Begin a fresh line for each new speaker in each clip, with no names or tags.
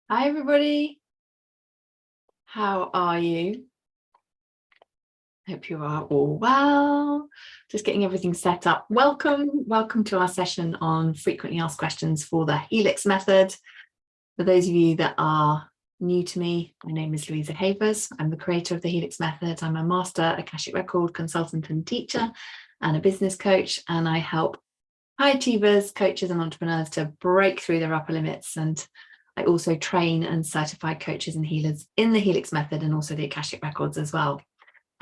Hi everybody, how are you? Hope you are all well. Just getting everything set up. Welcome to our session on frequently asked questions for the Helix method. For those of you that are new to me, my name is Louisa Havers. I'm the creator of the Helix method. I'm a master Akashic record consultant and teacher and a business coach, and I help high achievers, coaches and entrepreneurs to break through their upper limits. And I also train and certify coaches and healers in the Helix method and also the Akashic records as well.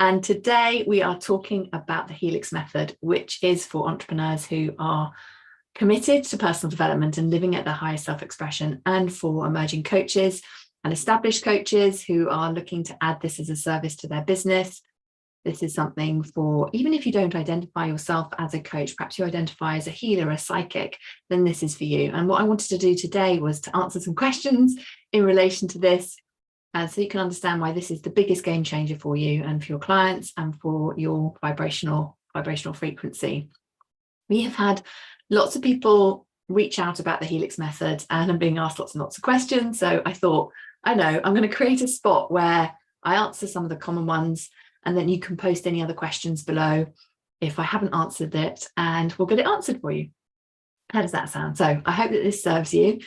And today we are talking about the Helix method, which is for entrepreneurs who are committed to personal development and living at their highest self-expression, and for emerging coaches and established coaches who are looking to add this as a service to their business. This is something for, even if you don't identify yourself as a coach, perhaps you identify as a healer, a psychic, then this is for you. And what I wanted to do today was to answer some questions in relation to this, so you can understand why this is the biggest game changer for you and for your clients and for your vibrational frequency. We have had lots of people reach out about the Helix method, and I'm being asked lots and lots of questions. So I thought, I'm going to create a spot where I answer some of the common ones, and then you can post any other questions below if I haven't answered it, and we'll get it answered for you. How does that sound? So I hope that this serves you.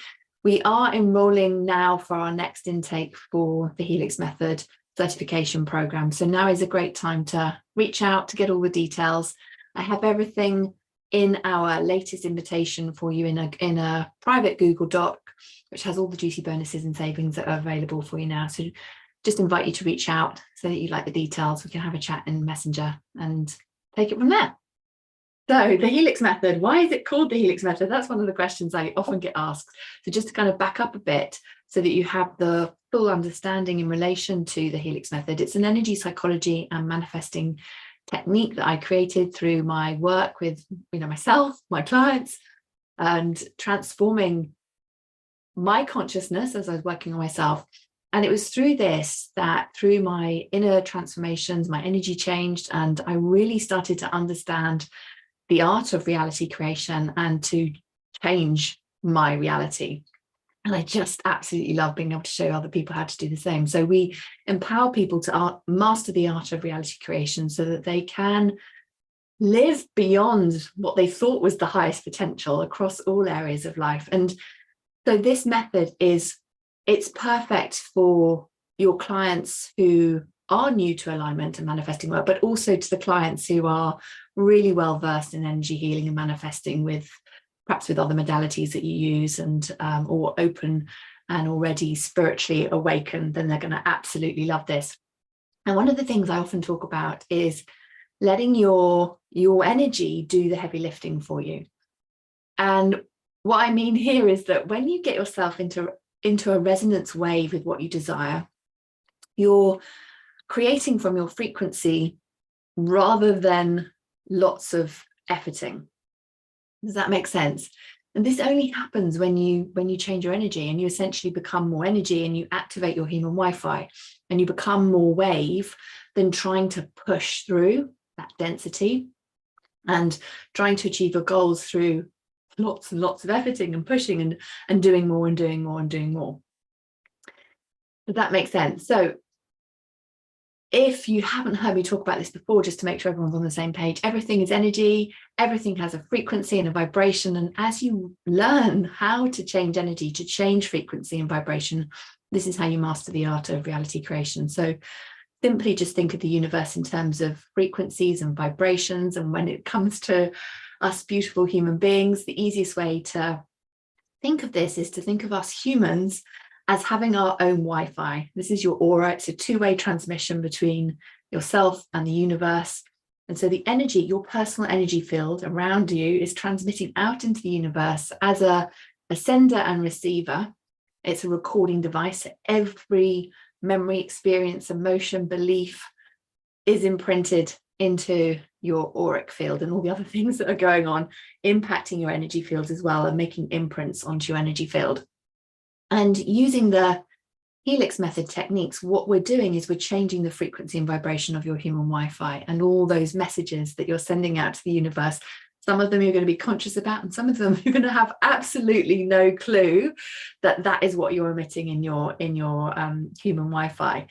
We are enrolling now for our next intake for the Helix method certification program. So now is a great time to reach out to get all the details. I have everything in our latest invitation for you in a private Google Doc, which has all the juicy bonuses and savings that are available for you now. So just invite you to reach out so that you like the details. We can have a chat in Messenger and take it from there. So the Helix method, why is it called the Helix method? That's one of the questions I often get asked. So just to kind of back up a bit so that you have the full understanding in relation to the Helix method. It's an energy psychology and manifesting technique that I created through my work with myself, my clients, and transforming my consciousness as I was working on myself. And it was through this that, through my inner transformations, my energy changed, and I really started to understand the art of reality creation and to change my reality. And I just absolutely love being able to show other people how to do the same. So we empower people to master the art of reality creation so that they can live beyond what they thought was the highest potential across all areas of life. And so this method it's perfect for your clients who are new to alignment and manifesting work, but also to the clients who are really well versed in energy healing and manifesting perhaps with other modalities that you use, and or open and already spiritually awakened. Then they're going to absolutely love this. And one of the things I often talk about is letting your energy do the heavy lifting for you. And what I mean here is that when you get yourself into a resonance wave with what you desire, you're creating from your frequency rather than lots of efforting. Does that make sense? And this only happens when you change your energy, and you essentially become more energy, and you activate your human Wi-Fi, and you become more wave than trying to push through that density and trying to achieve your goals through lots and lots of efforting and pushing and doing more and doing more and doing more. Does that make sense? So if you haven't heard me talk about this before, just to make sure everyone's on the same page, everything is energy, everything has a frequency and a vibration. And as you learn how to change energy, to change frequency and vibration, this is how you master the art of reality creation. So simply just think of the universe in terms of frequencies and vibrations. And when it comes to us beautiful human beings, the easiest way to think of this is to think of us humans as having our own Wi-Fi. This is your aura. It's a two-way transmission between yourself and the universe. And so the energy, your personal energy field around you, is transmitting out into the universe as a sender and receiver. It's a recording device. Every memory, experience, emotion, belief is imprinted into your auric field, and all the other things that are going on impacting your energy field as well, and making imprints onto your energy field. And using the Helix method techniques, what we're doing is we're changing the frequency and vibration of your human Wi-Fi, and all those messages that you're sending out to the universe Some of them you're going to be conscious about, and some of them you're going to have absolutely no clue that that is what you're emitting in your human Wi-Fi.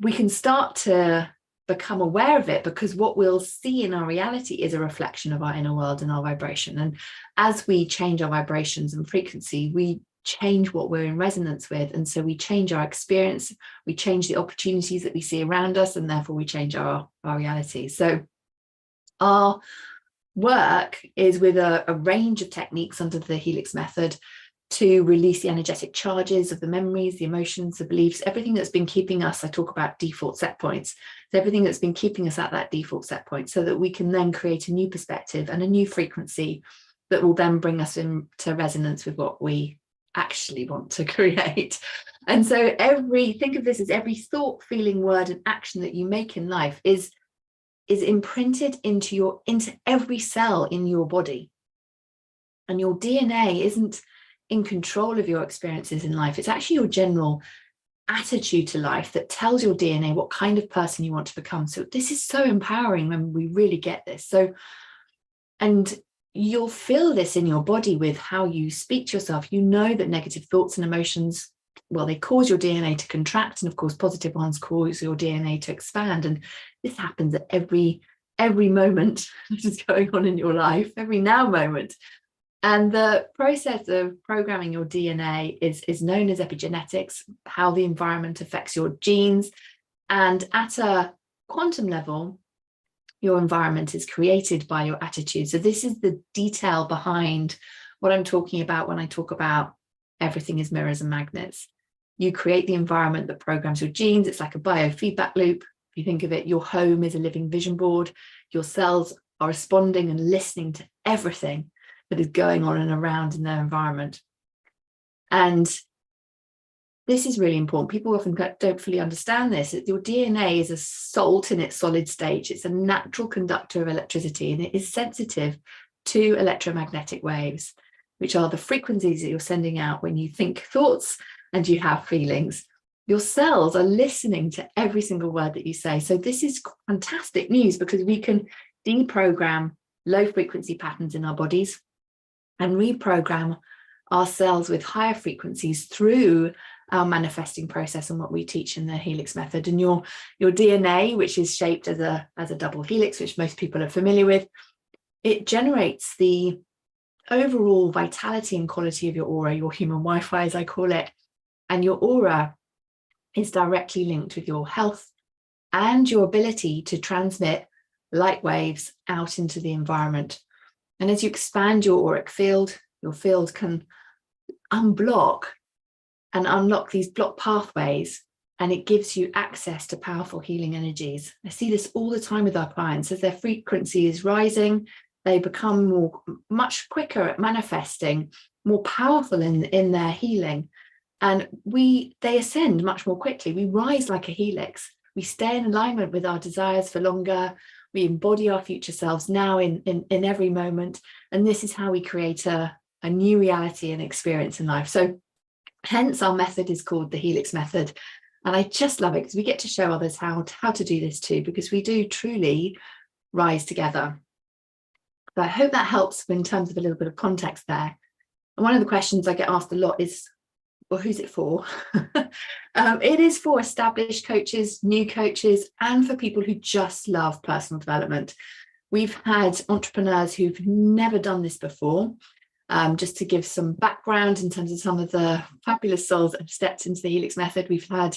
We can start to become aware of it, because what we'll see in our reality is a reflection of our inner world and our vibration. And as we change our vibrations and frequency, we change what we're in resonance with. And so we change our experience, we change the opportunities that we see around us, and therefore we change our reality. So our work is with a range of techniques under the Helix method to release the energetic charges of the memories, the emotions, the beliefs, everything that's been keeping us. I talk about default set points. So everything that's been keeping us at that default set point, so that we can then create a new perspective and a new frequency that will then bring us into resonance with what we actually want to create. And so think of this as every thought, feeling, word, and action that you make in life is imprinted into every cell in your body. And your DNA isn't in control of your experiences in life. It's actually your general attitude to life that tells your DNA what kind of person you want to become. So this is so empowering when we really get this. So, and you'll feel this in your body with how you speak to yourself. You know that negative thoughts and emotions, well, they cause your DNA to contract, and of course positive ones cause your DNA to expand. And this happens at every moment that is going on in your life, every now moment. And the process of programming your DNA is known as epigenetics, how the environment affects your genes. And at a quantum level, your environment is created by your attitude. So this is the detail behind what I'm talking about when I talk about everything is mirrors and magnets. You create the environment that programs your genes. It's like a biofeedback loop. If you think of it, your home is a living vision board. Your cells are responding and listening to everything that is going on and around in their environment. And this is really important. People often don't fully understand this. Your DNA is a salt in its solid state. It's a natural conductor of electricity, and it is sensitive to electromagnetic waves, which are the frequencies that you're sending out when you think thoughts and you have feelings. Your cells are listening to every single word that you say. So this is fantastic news, because we can deprogram low frequency patterns in our bodies and reprogram our cells with higher frequencies through our manifesting process and what we teach in the Helix method. And your DNA, which is shaped as a double helix, which most people are familiar with, it generates the overall vitality and quality of your aura, your human Wi-Fi, as I call it. And your aura is directly linked with your health and your ability to transmit light waves out into the environment. And as you expand your auric field, your field can unblock and unlock these blocked pathways, and it gives you access to powerful healing energies. I see this all the time with our clients. As their frequency is rising, they become much quicker at manifesting, more powerful in their healing. And they ascend much more quickly. We rise like a helix. We stay in alignment with our desires for longer. We embody our future selves now in every moment. And this is how we create a new reality and experience in life. So hence our method is called the Helix method. And I just love it, because we get to show others how to do this too, because we do truly rise together. So I hope that helps in terms of a little bit of context there. And one of the questions I get asked a lot is, well, who's it for? It is for established coaches, new coaches, and for people who just love personal development. We've had entrepreneurs who've never done this before. Just to give some background in terms of some of the fabulous souls that have stepped into the Helix method, we've had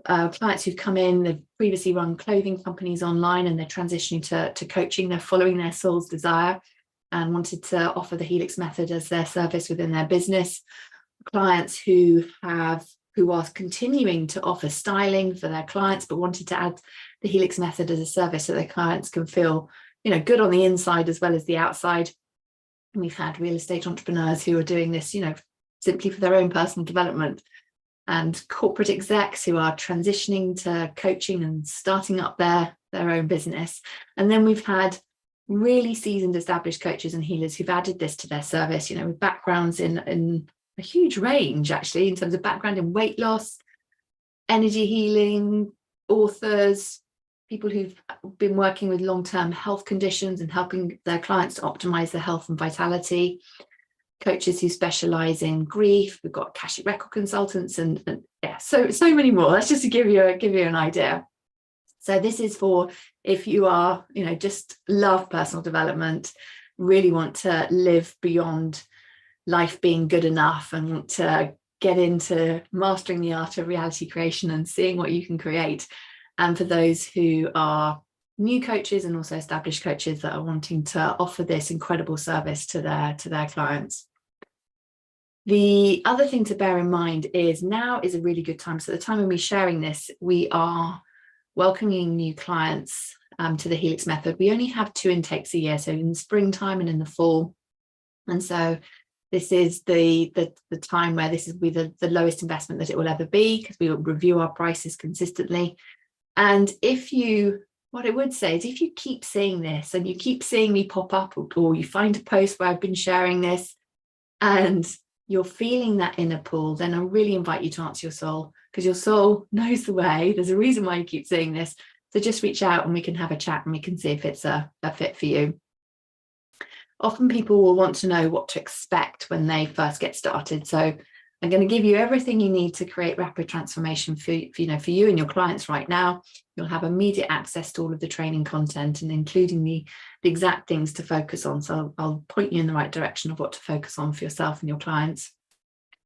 clients who've come in, they've previously run clothing companies online, and they're transitioning to coaching. They're following their soul's desire and wanted to offer the Helix method as their service within their business. Clients who are continuing to offer styling for their clients, but wanted to add the Helix method as a service so their clients can feel, good on the inside as well as the outside. And we've had real estate entrepreneurs who are doing this, simply for their own personal development, and corporate execs who are transitioning to coaching and starting up their own business. And then we've had really seasoned, established coaches and healers who've added this to their service, with backgrounds in a huge range, actually, in terms of background in weight loss, energy healing, authors, people who've been working with long-term health conditions and helping their clients to optimize their health and vitality, coaches who specialize in grief. We've got Akashic record consultants and yeah, so many more. That's just to give you an idea. So this is for if you are, just love personal development, really want to live beyond life being good enough and want to get into mastering the art of reality creation and seeing what you can create. And for those who are new coaches and also established coaches that are wanting to offer this incredible service to their clients. The other thing to bear in mind is now is a really good time. So at the time of me sharing this, we are welcoming new clients to the Helix method. We only have 2 intakes a year, so in the springtime and in the fall. And so this is the time where this will be the lowest investment that it will ever be, because we will review our prices consistently. And what I would say is if you keep seeing this and you keep seeing me pop up, or you find a post where I've been sharing this and you're feeling that inner pull, then I really invite you to answer your soul, because your soul knows the way. There's a reason why you keep seeing this. So just reach out and we can have a chat and we can see if it's a fit for you. Often people will want to know what to expect when they first get started. So I'm going to give you everything you need to create rapid transformation for you and your clients right now. You'll have immediate access to all of the training content and including the exact things to focus on. So I'll point you in the right direction of what to focus on for yourself and your clients.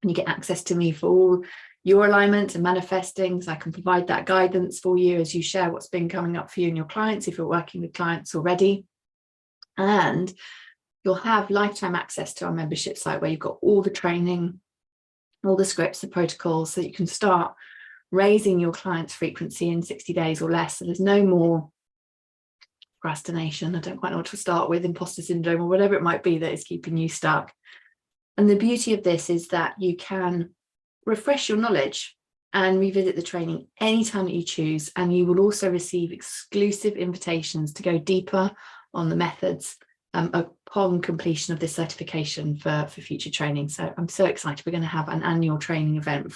And you get access to me for all your alignment and manifesting, so I can provide that guidance for you as you share what's been coming up for you and your clients if you're working with clients already. And you'll have lifetime access to our membership site where you've got all the training, all the scripts, the protocols, so you can start raising your clients' frequency in 60 days or less. So there's no more procrastination. I don't quite know what to start with, imposter syndrome or whatever it might be that is keeping you stuck. And the beauty of this is that you can refresh your knowledge and revisit the training anytime that you choose. And you will also receive exclusive invitations to go deeper on the methods upon completion of this certification for future training. So I'm so excited. We're going to have an annual training event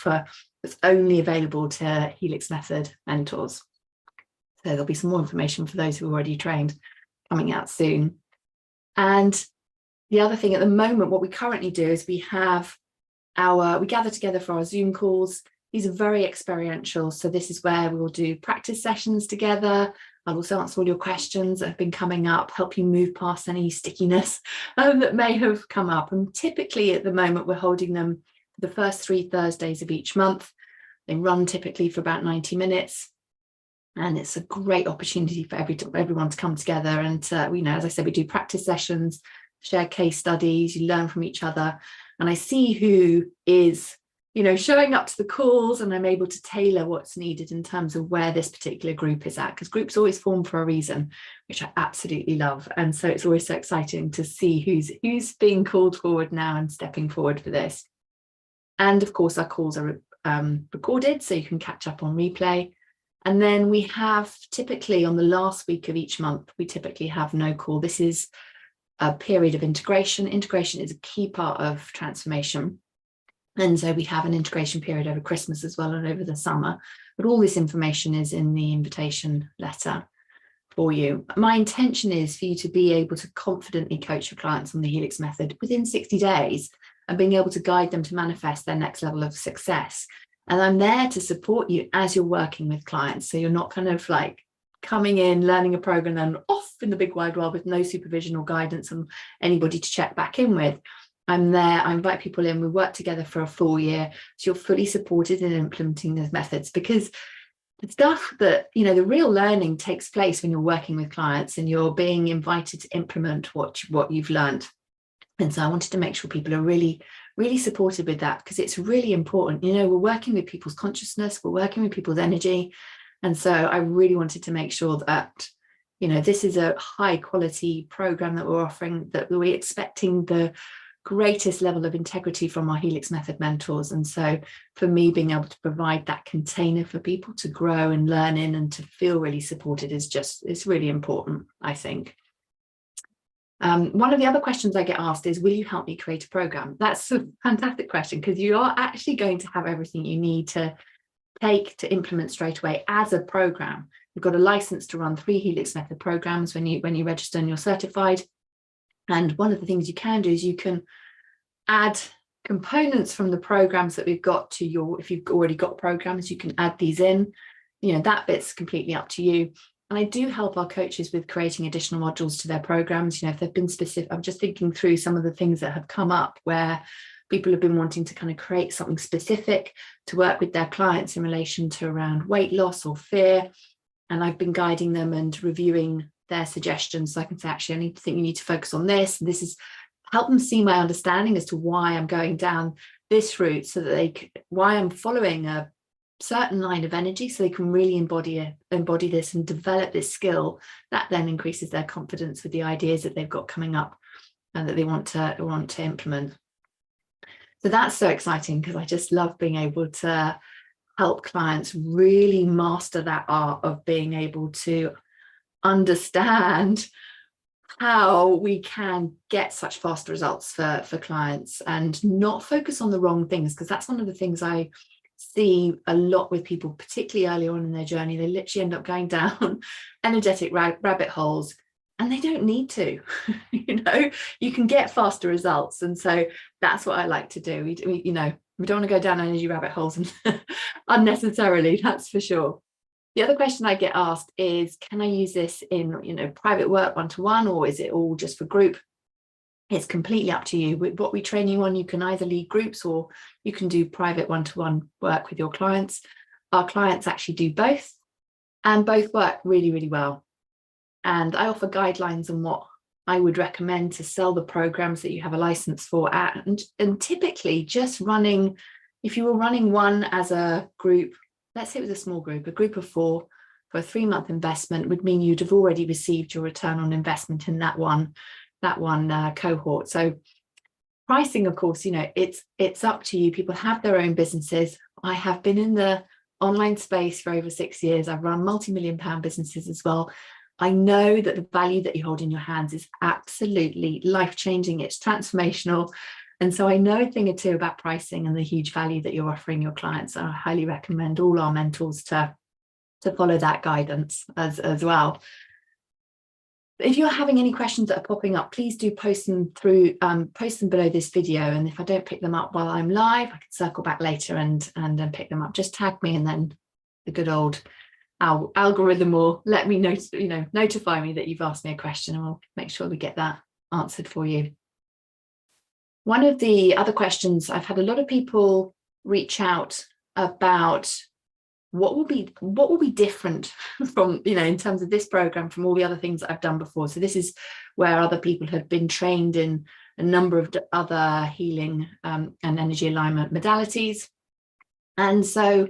that's only available to Helix Method mentors. So there'll be some more information for those who are already trained coming out soon. And the other thing at the moment, what we currently do is we gather together for our Zoom calls. These are very experiential. So this is where we will do practice sessions together. I'll also answer all your questions that have been coming up, help you move past any stickiness that may have come up. And typically at the moment, we're holding them the first 3 Thursdays of each month. They run typically for about 90 minutes. And it's a great opportunity for everyone to come together. And, as I said, we do practice sessions, share case studies, you learn from each other. And I see who is showing up to the calls, and I'm able to tailor what's needed in terms of where this particular group is at, because groups always form for a reason, which I absolutely love. And so it's always so exciting to see who's being called forward now and stepping forward for this. And of course, our calls are recorded, so you can catch up on replay. And then we have typically on the last week of each month, we typically have no call. This is a period of integration. Integration is a key part of transformation. And so we have an integration period over Christmas as well and over the summer. But all this information is in the invitation letter for you. My intention is for you to be able to confidently coach your clients on the Helix method within 60 days and being able to guide them to manifest their next level of success. And I'm there to support you as you're working with clients. So you're not kind of like coming in, learning a program, and off in the big wide world with no supervision or guidance and anybody to check back in with. I'm there, I invite people in, we work together for a full year. So you're fully supported in implementing those methods, because the stuff that, the real learning takes place when you're working with clients and you're being invited to implement what you've learned. And so I wanted to make sure people are really, really supported with that, because it's really important. We're working with people's consciousness, we're working with people's energy. And so I really wanted to make sure that, this is a high quality program that we're offering, that we're expecting the greatest level of integrity from our Helix method mentors. And so for me, being able to provide that container for people to grow and learn in and to feel really supported is really important, I think. One of the other questions I get asked is, will you help me create a program? That's a fantastic question, because you are actually going to have everything you need to take to implement straight away as a program. You've got a license to run 3 Helix method programs when you register and you're certified. And one of the things you can do is you can add components from the programs that we've got to your, if you've already got programs, you can add these in. You know, that bit's completely up to you. And I do help our coaches with creating additional modules to their programs. You know, if they've been specific, I'm just thinking through some of the things that have come up where people have been wanting to kind of create something specific to work with their clients in relation to around weight loss or fear. And I've been guiding them and reviewing their suggestions. So I can say, actually, I think you need to focus on this. And this is help them see my understanding as to why I'm going down this route, so that why I'm following a certain line of energy, so they can really embody this and develop this skill that then increases their confidence with the ideas that they've got coming up and that they want to implement. So that's so exciting, because I just love being able to help clients really master that art of being able to understand how we can get such fast results for clients and not focus on the wrong things, because that's one of the things I see a lot with people, particularly early on in their journey. They literally end up going down energetic rabbit holes, and they don't need to. You know, you can get faster results. And so that's what I like to do. We don't want to go down energy rabbit holes and unnecessarily, that's for sure. The other question I get asked is, can I use this in, you know, private work one-to-one, or is it all just for group? It's completely up to you. With what we train you on, you can either lead groups or you can do private one-to-one work with your clients. Our clients actually do both, and both work really, really well. And I offer guidelines on what I would recommend to sell the programs that you have a license for at. And typically just running, if you were running one as a group, let's say it was a small group, a group of 4 for a 3-month investment would mean you'd have already received your return on investment in that one cohort. So pricing, of course, you know, it's up to you. People have their own businesses. I have been in the online space for over 6 years. I've run multi-million-pound businesses as well. I know that the value that you hold in your hands is absolutely life-changing. It's transformational. And so I know a thing or two about pricing and the huge value that you're offering your clients. And I highly recommend all our mentors to follow that guidance as well. If you're having any questions that are popping up, please do post them below this video. And if I don't pick them up while I'm live, I can circle back later and then pick them up. Just tag me, and then the good old algorithm will let me know, notify me that you've asked me a question, and we'll make sure we get that answered for you. One of the other questions, I've had a lot of people reach out about what will be different from, in terms of this program from all the other things that I've done before. So this is where other people have been trained in a number of other healing and energy alignment modalities. And so,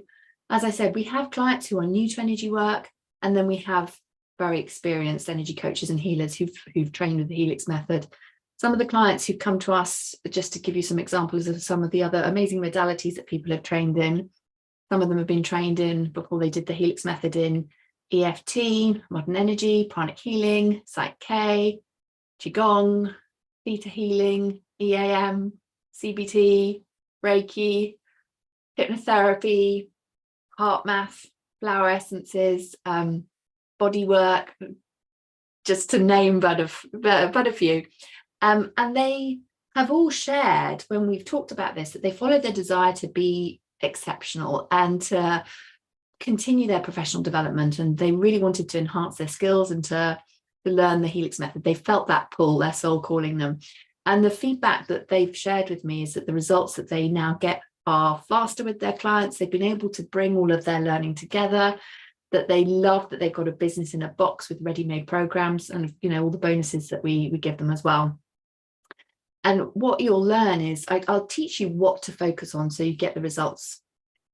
as I said, we have clients who are new to energy work, and then we have very experienced energy coaches and healers who've trained with the Helix method. Some of the clients who've come to us, just to give you some examples of some of the other amazing modalities that people have trained in, some of them have been trained in before they did the Helix method in EFT, modern energy, pranic healing, Psych K, Qigong, theta healing, EAM, CBT, Reiki, hypnotherapy, heart math, flower essences, body work, just to name but a few. And they have all shared, when we've talked about this, that they follow their desire to be exceptional and to continue their professional development, and they really wanted to enhance their skills and to learn the Helix method. They felt that pull, their soul calling them. And the feedback that they've shared with me is that the results that they now get are faster with their clients. They've been able to bring all of their learning together, that they love that they've got a business in a box with ready-made programs and all the bonuses that we give them as well. And what you'll learn is I'll teach you what to focus on so you get the results,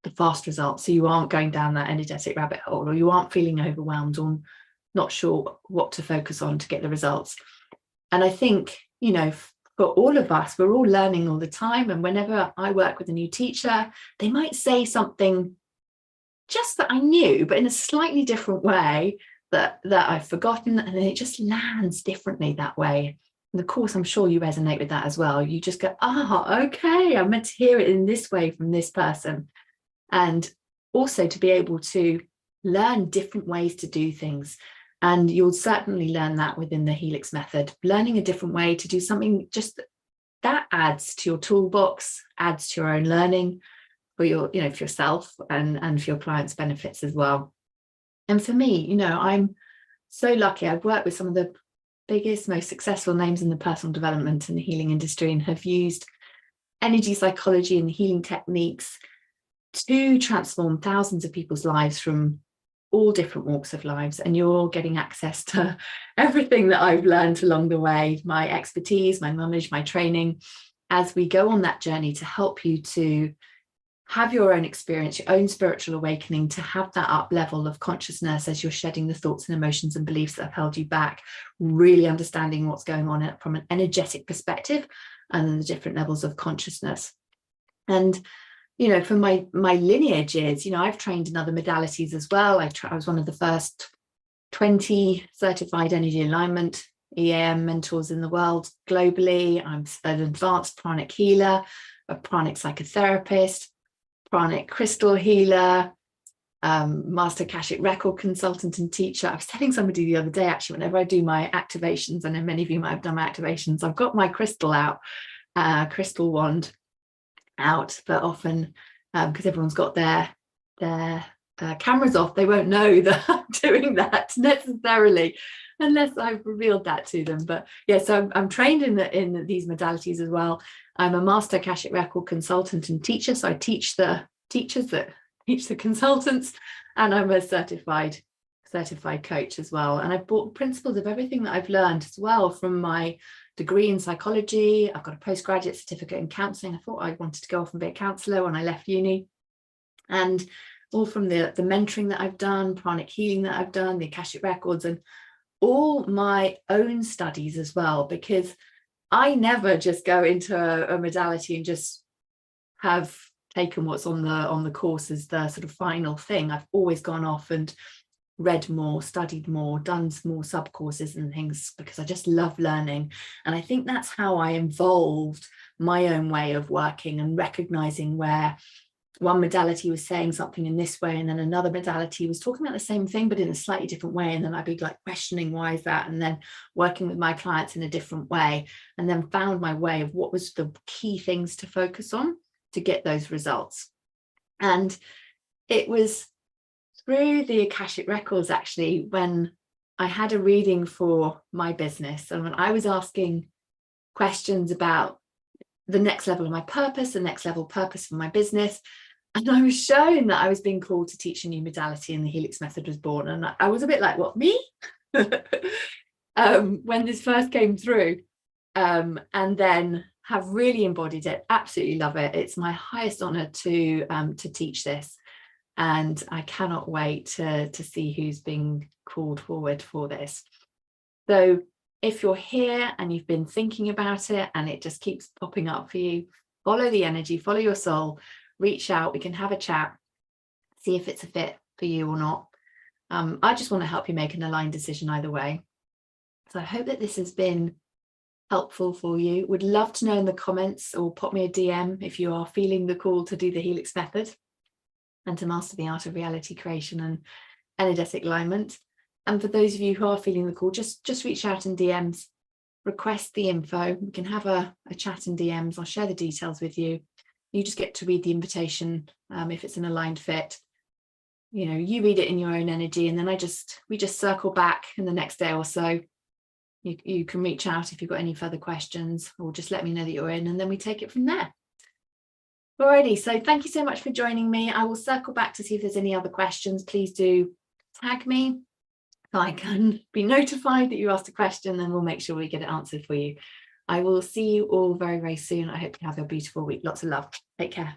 the fast results, so you aren't going down that energetic rabbit hole, or you aren't feeling overwhelmed or not sure what to focus on to get the results. And I think, for all of us, we're all learning all the time. And whenever I work with a new teacher, they might say something just that I knew, but in a slightly different way that I've forgotten, and then it just lands differently that way. And of course, I'm sure you resonate with that as well. You just go, okay, I meant to hear it in this way from this person. And also to be able to learn different ways to do things. And you'll certainly learn that within the Helix method, learning a different way to do something just that adds to your toolbox, adds to your own learning for your, for yourself and for your clients' benefits as well. And for me, I'm so lucky. I've worked with some of the biggest, most successful names in the personal development and the healing industry, and have used energy psychology and healing techniques to transform thousands of people's lives from all different walks of lives. And you're getting access to everything that I've learned along the way, my expertise, my knowledge, my training, as we go on that journey to help you to have your own experience, your own spiritual awakening, to have that up level of consciousness as you're shedding the thoughts and emotions and beliefs that have held you back, really understanding what's going on from an energetic perspective and the different levels of consciousness. And for my lineage is, I've trained in other modalities as well. I was one of the first 20 certified energy alignment EAM mentors in the world globally. I'm an advanced pranic healer, a pranic psychotherapist, pranic crystal healer, master Akashic record consultant and teacher. I was telling somebody the other day, actually, whenever I do my activations, I know many of you might have done my activations, I've got my crystal out, crystal wand out, but often because everyone's got their cameras off, they won't know that I'm doing that necessarily unless I've revealed that to them. But yeah, so I'm trained in these modalities as well. I'm a master Akashic record consultant and teacher, so I teach the teachers that teach the consultants, and I'm a certified coach as well. And I've brought principles of everything that I've learned as well from my degree in psychology. I've got a postgraduate certificate in counselling. I thought I wanted to go off and be a counsellor when I left uni, and all from the mentoring that I've done, pranic healing that I've done, the Akashic records, and all my own studies as well, because I never just go into a modality and just have taken what's on the course as the sort of final thing. I've always gone off and read more, studied more, done more sub courses and things, because I just love learning. And I think that's how I evolved my own way of working and recognizing where one modality was saying something in this way, and then another modality was talking about the same thing but in a slightly different way, and then I'd be like questioning why is that, and then working with my clients in a different way, and then found my way of what was the key things to focus on to get those results. And it was through the Akashic records, actually, when I had a reading for my business, and when I was asking questions about the next level of my purpose, the next level purpose for my business, and I was shown that I was being called to teach a new modality, and the Helix method was born. And I was a bit like, what, me? When this first came through, and then have really embodied it, absolutely love it. It's my highest honor to teach this. And I cannot wait to see who's being called forward for this. So if you're here and you've been thinking about it and it just keeps popping up for you, follow the energy, follow your soul, reach out, we can have a chat, see if it's a fit for you or not. I just want to help you make an aligned decision either way. So I hope that this has been helpful for you. Would love to know in the comments, or pop me a DM if you are feeling the call to do the Helix method and to master the art of reality creation and energetic alignment. And for those of you who are feeling the call, just reach out in DMs, request the info. We can have a chat in DMs. I'll share the details with you. You just get to read the invitation if it's an aligned fit. You read it in your own energy, and then we just circle back in the next day or so. You can reach out if you've got any further questions, or just let me know that you're in, and then we take it from there. Alrighty, so thank you so much for joining me. I will circle back to see if there's any other questions. Please do tag me so I can be notified that you asked a question, and we'll make sure we get it answered for you. I will see you all very, very soon. I hope you have a beautiful week. Lots of love. Take care.